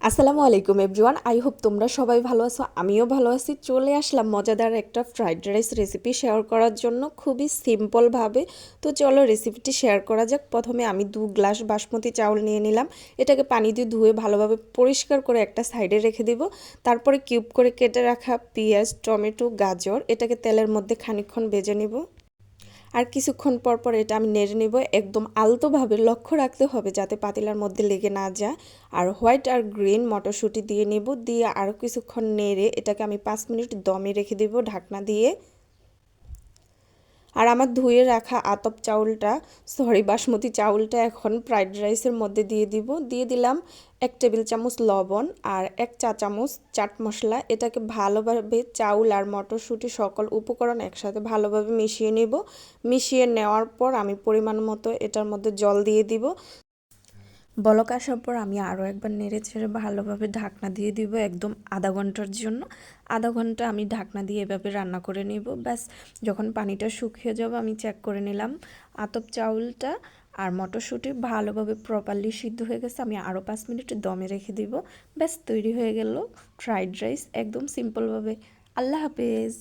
আসসালামু আলাইকুম everyone, I hope তোমরা সবাই ভালো আছো। আমিও ভালো আছি। চলে আসলাম মজাদার একটা ফ্রাইড রাইস রেসিপি শেয়ার করার জন্য, খুবই সিম্পলভাবে। তো চলো রেসিপিটি শেয়ার করা যাক। প্রথমে আমি 2 গ্লাস বাসমতি চাউল নিয়ে নিলাম। এটাকে পানি দিয়ে ধুয়ে ভালোভাবে পরিষ্কার করে একটা সাইডে রেখে দিব। তারপরে কিউব করে কেটে রাখা পেঁয়াজ, টমেটো, গাজর এটাকে তেলের মধ্যে খানিকক্ষণ ভেজে নিব। আর কিছুক্ষণ পর পর এটা আমি নেড়ে নেব। একদম আলতোভাবে লক্ষ্য রাখতে হবে যাতে পাতিলার মধ্যে লেগে না যায়। আর হোয়াইট আর গ্রিন মটরশুঁটি দিয়ে নেব, দিয়ে আরও কিছুক্ষণ নেড়ে এটাকে আমি 5 মিনিট দমে রেখে দেব ঢাকনা দিয়ে। আর আমার ধুয়ে রাখা আতপ চাউলটা, সরি বাসমতি চাউলটা এখন ফ্রাইড রাইসের মধ্যে দিয়ে দিব। দিয়ে দিলাম 1 টেবিল চামচ লবণ আর 1 চা চামচ চাট মশলা। এটাকে ভালোভাবে চাউল আর মটরশুঁটি সকল উপকরণ একসাথে ভালোভাবে মিশিয়ে নেব। মিশিয়ে নেওয়ার পর আমি পরিমাণ মতো এটার মধ্যে জল দিয়ে দিব। বলক আসার পর আমি আরও একবার নেড়ে ছেড়ে ভালোভাবে ঢাকনা দিয়ে দিব একদম আধা ঘন্টার জন্য। আধা ঘন্টা আমি ঢাকনা দিয়ে এভাবে রান্না করে নেব। ব্যাস যখন পানিটা শুকিয়ে যাবে আমি চেক করে নিলাম আতপ চাউলটা আর মটরশুঁটি ভালোভাবে প্রপারলি সিদ্ধ হয়ে গেছে। আমি আরও 5 মিনিট দমে রেখে দিব। ব্যাস তৈরি হয়ে গেল ফ্রাইড রাইস, একদম সিম্পলভাবে। আল্লাহ হাফেজ।